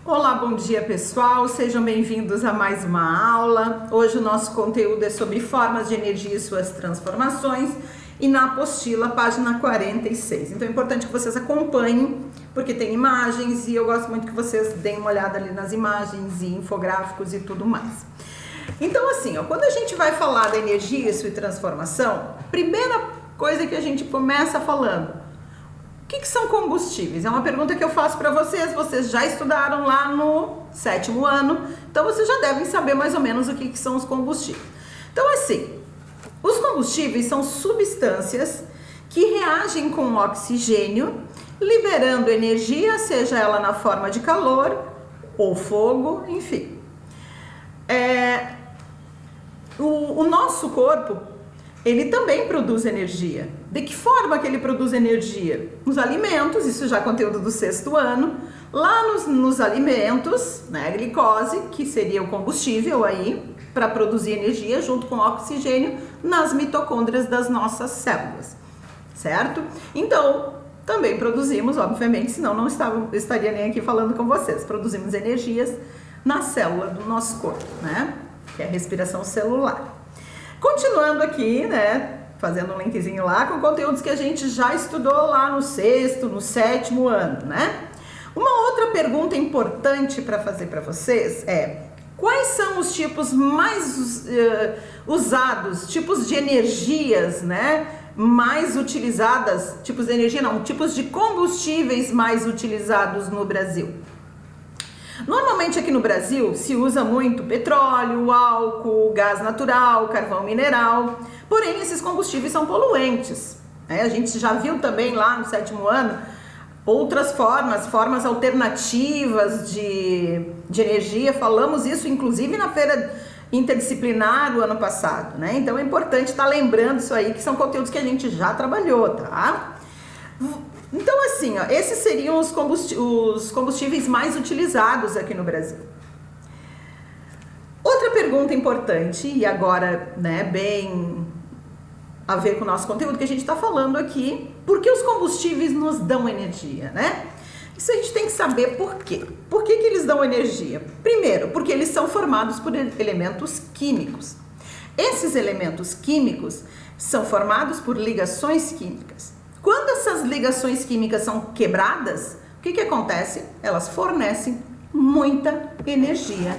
Olá, bom dia pessoal, sejam bem-vindos a mais uma aula. Hoje o nosso conteúdo é sobre formas de energia e suas transformações e na apostila, página 46. Então é importante que vocês acompanhem, porque tem imagens e eu gosto muito que vocês deem uma olhada ali nas imagens e infográficos e tudo mais. Então assim, quando a gente vai falar da energia e sua transformação, primeira coisa que a gente começa falando, o que são combustíveis? É uma pergunta que eu faço para vocês já estudaram lá no 7º ano, então vocês já devem saber mais ou menos o que são os combustíveis. Então assim, os combustíveis são substâncias que reagem com o oxigênio, liberando energia, seja ela na forma de calor ou fogo, enfim. O nosso corpo, ele também produz energia. De que forma que ele produz energia? Nos alimentos, isso já é conteúdo do 6º ano. Lá nos alimentos, né, a glicose, que seria o combustível aí, para produzir energia junto com o oxigênio nas mitocôndrias das nossas células, certo? Então, também produzimos, obviamente, senão não estaria nem aqui falando com vocês. Produzimos energias na célula do nosso corpo, né? Que é a respiração celular. Continuando aqui, né, fazendo um linkzinho lá com conteúdos que a gente já estudou lá no 6º, no 7º ano, né? Uma outra pergunta importante para fazer para vocês é: quais são os tipos mais usados, tipos de energias, né, mais utilizadas, tipos de energia não, tipos de combustíveis mais utilizados no Brasil? Normalmente aqui no Brasil se usa muito petróleo, álcool, gás natural, carvão mineral, porém esses combustíveis são poluentes, né? A gente já viu também lá no 7º ano outras formas alternativas de energia, falamos isso inclusive na feira interdisciplinar do ano passado, né? Então é importante estar lembrando isso aí, que são conteúdos que a gente já trabalhou, tá? Então assim, esses seriam os combustíveis mais utilizados aqui no Brasil. Outra pergunta importante, e agora, né, bem a ver com o nosso conteúdo que a gente está falando aqui, por que os combustíveis nos dão energia, né? Isso a gente tem que saber por quê. Por que eles dão energia? Primeiro, porque eles são formados por elementos químicos. Esses elementos químicos são formados por ligações químicas. Quando essas ligações químicas são quebradas, o que acontece? Elas fornecem muita energia.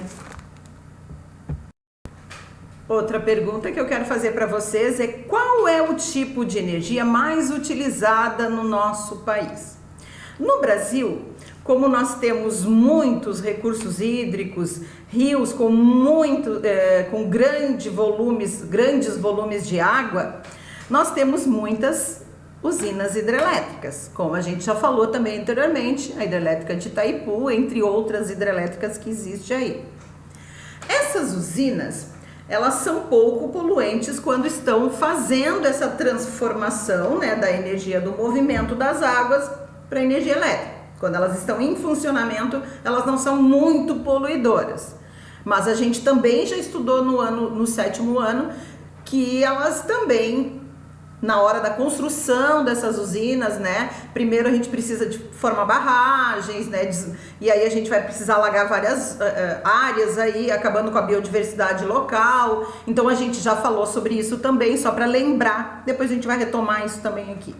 Outra pergunta que eu quero fazer para vocês é: qual é o tipo de energia mais utilizada no nosso país? No Brasil, como nós temos muitos recursos hídricos, rios com grandes volumes de água, nós temos muitas usinas hidrelétricas, como a gente já falou também anteriormente, a hidrelétrica de Itaipu, entre outras hidrelétricas que existem aí. Essas usinas, elas são pouco poluentes quando estão fazendo essa transformação, né, da energia do movimento das águas para energia elétrica. Quando elas estão em funcionamento, elas não são muito poluidoras. Mas a gente também já estudou no 7º ano que elas também, na hora da construção dessas usinas, né, primeiro a gente precisa de formar barragens, né, e aí a gente vai precisar alagar várias áreas aí, acabando com a biodiversidade local. Então a gente já falou sobre isso também, só para lembrar, depois a gente vai retomar isso também aqui,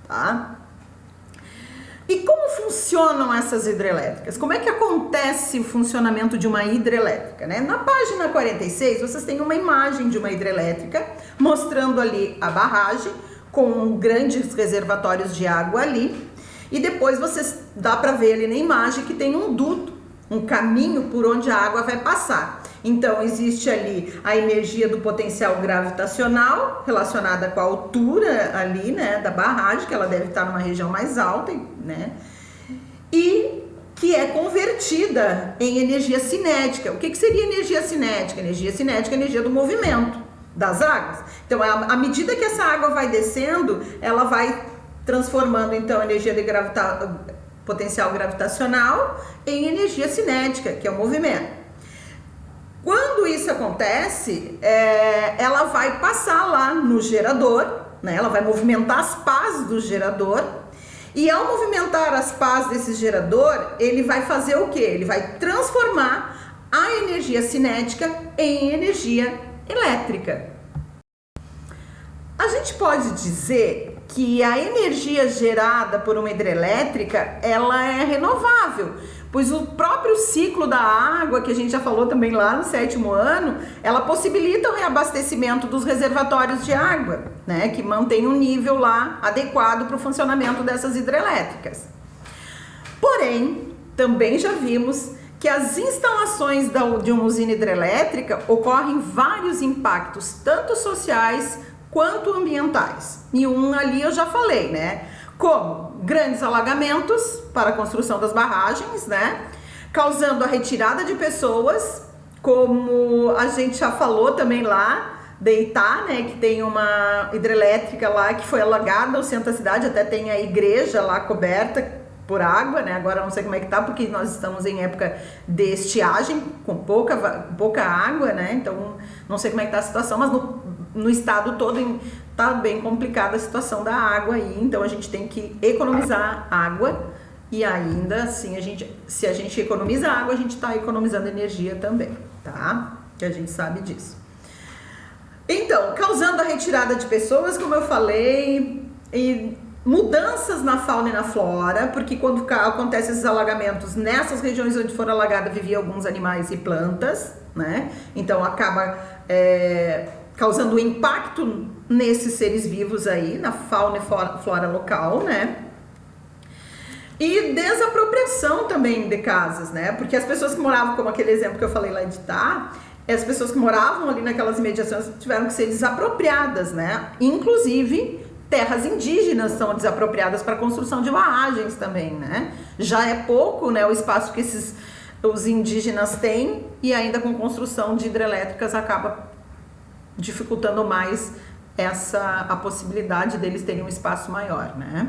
tá? E como funcionam essas hidrelétricas? Como é que acontece o funcionamento de uma hidrelétrica, né? Na página 46, vocês têm uma imagem de uma hidrelétrica mostrando ali a barragem com grandes reservatórios de água ali. E depois dá para ver ali na imagem que tem um duto, um caminho por onde a água vai passar. Então existe ali a energia do potencial gravitacional relacionada com a altura ali, né, da barragem, que ela deve estar numa região mais alta, né, e que é convertida em energia cinética. O que seria energia cinética? Energia cinética é a energia do movimento das águas. Então à medida que essa água vai descendo, ela vai transformando então a energia de potencial gravitacional em energia cinética, que é o movimento. Quando isso acontece, ela vai passar lá no gerador, né? Ela vai movimentar as pás do gerador E ao movimentar as pás desse gerador, ele vai fazer o quê? Ele vai transformar a energia cinética em energia elétrica. A gente pode dizer que a energia gerada por uma hidrelétrica, ela é renovável, pois o próprio ciclo da água, que a gente já falou também lá no 7º ano, ela possibilita o reabastecimento dos reservatórios de água, né, que mantém um nível lá adequado para o funcionamento dessas hidrelétricas. Porém, também já vimos que as instalações de uma usina hidrelétrica ocorrem vários impactos, tanto sociais quanto ambientais. E um ali eu já falei, né? Como grandes alagamentos para a construção das barragens, né? Causando a retirada de pessoas, como a gente já falou também lá, de Itá, né? Que tem uma hidrelétrica lá que foi alagada, o centro da cidade, até tem a igreja lá coberta por água, né? Agora não sei como é que tá, porque nós estamos em época de estiagem, com pouca água, né? Então não sei como é que tá a situação, mas no estado todo tá bem complicada a situação da água aí, então a gente tem que economizar água e ainda assim se a gente economiza água, a gente está economizando energia também, tá? Que a gente sabe disso. Então, causando a retirada de pessoas, como eu falei, e mudanças na fauna e na flora, porque quando acontecem esses alagamentos, nessas regiões onde foram alagadas viviam alguns animais e plantas, né? Então acaba causando impacto nesses seres vivos aí, na fauna e flora local, né? E desapropriação também de casas, né? Porque as pessoas que moravam, como aquele exemplo que eu falei lá de Itá, as pessoas que moravam ali naquelas imediações tiveram que ser desapropriadas, né? Inclusive, terras indígenas são desapropriadas para a construção de barragens também, né? Já é pouco, né, o espaço que os indígenas têm, e ainda com construção de hidrelétricas acaba dificultando mais a possibilidade deles terem um espaço maior, né?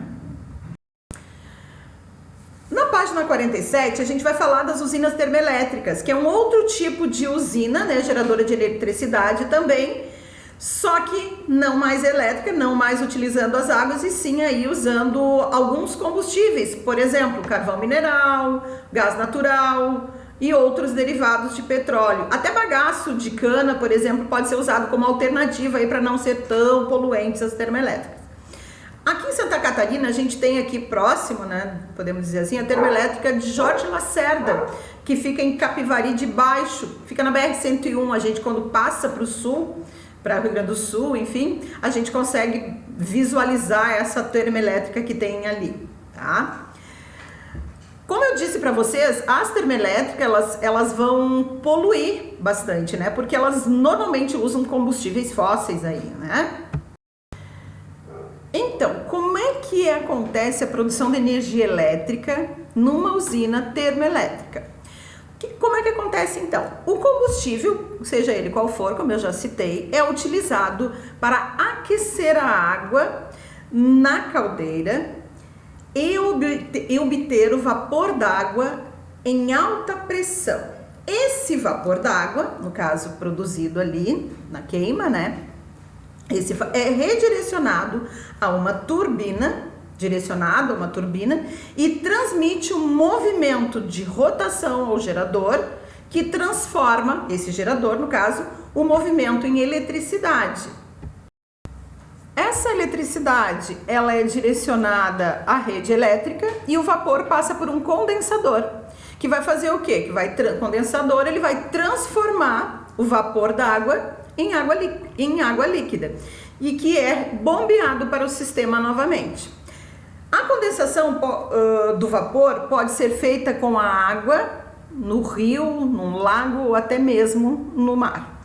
Na página 47, a gente vai falar das usinas termoelétricas, que é um outro tipo de usina, né, geradora de eletricidade também, só que não mais elétrica, não mais utilizando as águas, e sim aí usando alguns combustíveis, por exemplo, carvão mineral, gás natural e outros derivados de petróleo. Até bagaço de cana, por exemplo, pode ser usado como alternativa aí para não ser tão poluentes as termoelétricas. Aqui em Santa Catarina, a gente tem aqui próximo, né, podemos dizer assim, a termoelétrica de Jorge Lacerda, que fica em Capivari de Baixo, fica na BR-101. A gente, quando passa para o sul, para o Rio Grande do Sul, enfim, a gente consegue visualizar essa termoelétrica que tem ali, tá? Como eu disse para vocês, as termoelétricas, elas vão poluir bastante, né? Porque elas normalmente usam combustíveis fósseis aí, né? Então, como é que acontece a produção de energia elétrica numa usina termoelétrica? Como é que acontece então? O combustível, seja ele qual for, como eu já citei, é utilizado para aquecer a água na caldeira e obter o vapor d'água em alta pressão. Esse vapor d'água, no caso produzido ali na queima, né? Esse é redirecionado a uma turbina, e transmite um movimento de rotação ao gerador, que transforma, esse gerador no caso, o movimento em eletricidade. Essa eletricidade, ela é direcionada à rede elétrica e o vapor passa por um condensador, que vai fazer o quê? Condensador, ele vai transformar o vapor d'água em água líquida e que é bombeado para o sistema novamente. A condensação do vapor pode ser feita com a água no rio, num lago ou até mesmo no mar.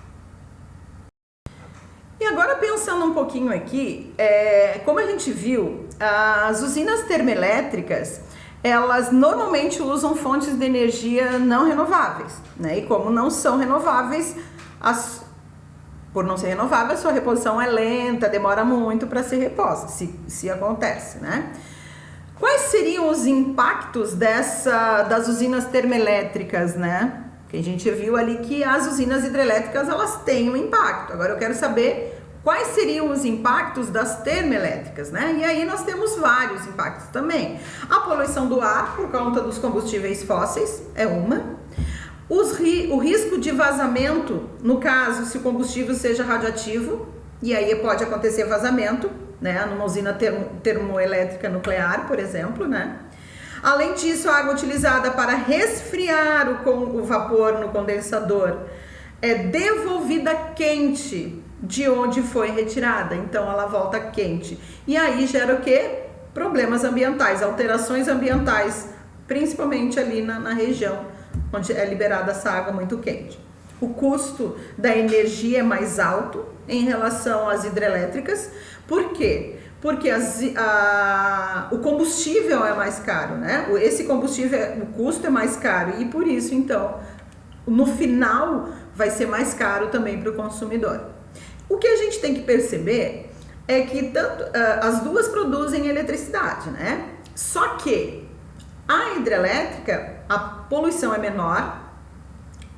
E agora, pensando um pouquinho aqui, como a gente viu, as usinas termoelétricas, elas normalmente usam fontes de energia não renováveis, né? E como não são renováveis, por não ser renovável, a sua reposição é lenta, demora muito para ser reposta, se acontece, né? Quais seriam os impactos das usinas termoelétricas, né? Que a gente viu ali que as usinas hidrelétricas, elas têm um impacto. Agora eu quero saber Quais seriam os impactos das termoelétricas, né? E aí nós temos vários impactos também. A poluição do ar por conta dos combustíveis fósseis é uma. O risco de vazamento, no caso, se o combustível seja radioativo, e aí pode acontecer vazamento, né? Numa usina termoelétrica nuclear, por exemplo, né? Além disso, a água utilizada para resfriar o vapor no condensador é devolvida quente de onde foi retirada, então ela volta quente. E aí gera o quê? Problemas ambientais, alterações ambientais, principalmente ali na região onde é liberada essa água muito quente. O custo da energia é mais alto em relação às hidrelétricas. Por quê? Porque o combustível é mais caro, né? Esse combustível, o custo é mais caro e por isso, então, no final vai ser mais caro também para o consumidor. O que a gente tem que perceber é que as duas produzem eletricidade, né? Só que a hidrelétrica, a poluição é menor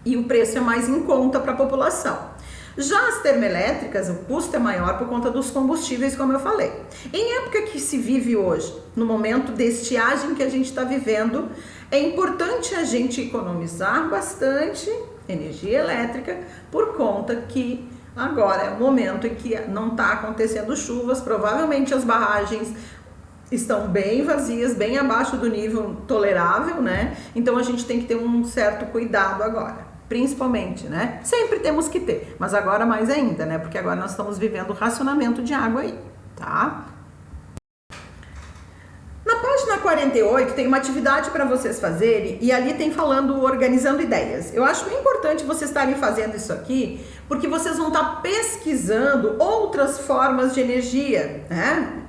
e o preço é mais em conta para a população. Já as termoelétricas, o custo é maior por conta dos combustíveis, como eu falei. Em época que se vive hoje, no momento de estiagem que a gente está vivendo, é importante a gente economizar bastante energia elétrica por conta que agora é o momento em que não está acontecendo chuvas, provavelmente as barragens estão bem vazias, bem abaixo do nível tolerável, né? Então a gente tem que ter um certo cuidado agora, principalmente, né? Sempre temos que ter, mas agora mais ainda, né? Porque agora nós estamos vivendo racionamento de água aí, tá? Na página 48 tem uma atividade para vocês fazerem e ali tem falando organizando ideias. Eu acho importante vocês estarem fazendo isso aqui, porque vocês vão estar pesquisando outras formas de energia, né?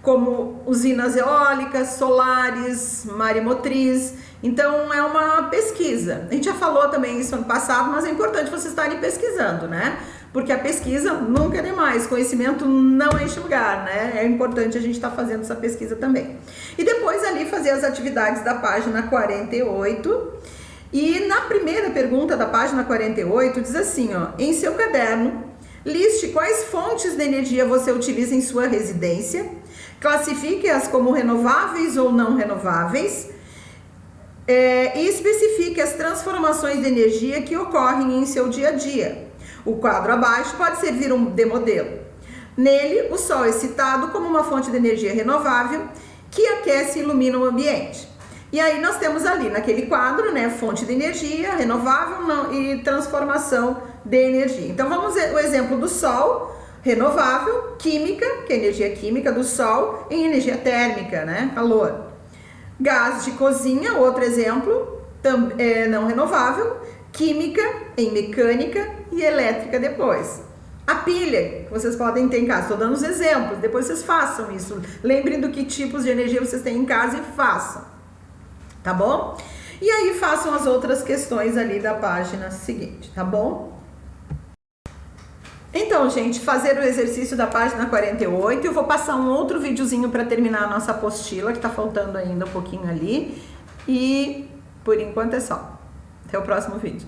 Como usinas eólicas, solares, maremotriz. Então é uma pesquisa. A gente já falou também isso ano passado, mas é importante vocês estarem pesquisando, né? Porque a pesquisa nunca é demais, conhecimento não enche lugar, né? É importante a gente estar fazendo essa pesquisa também. E depois ali fazer as atividades da página 48. E na primeira pergunta da página 48 diz assim, ó: em seu caderno, liste quais fontes de energia você utiliza em sua residência, classifique-as como renováveis ou não renováveis, e especifique as transformações de energia que ocorrem em seu dia a dia. O quadro abaixo pode servir de modelo. Nele, o sol é citado como uma fonte de energia renovável que aquece e ilumina o ambiente. E aí nós temos ali naquele quadro, né, fonte de energia renovável e transformação de energia. Então vamos ver o exemplo do sol, renovável, química, que é a energia química do sol, em energia térmica, né, calor. Gás de cozinha, outro exemplo, não renovável, química em mecânica e elétrica depois. A pilha, que vocês podem ter em casa, estou dando os exemplos, depois vocês façam isso. Lembrem do que tipos de energia vocês têm em casa e façam, tá bom? E aí façam as outras questões ali da página seguinte, tá bom? Então, gente, fazer o exercício da página 48, eu vou passar um outro videozinho para terminar a nossa apostila, que tá faltando ainda um pouquinho ali, e por enquanto é só. Até o próximo vídeo.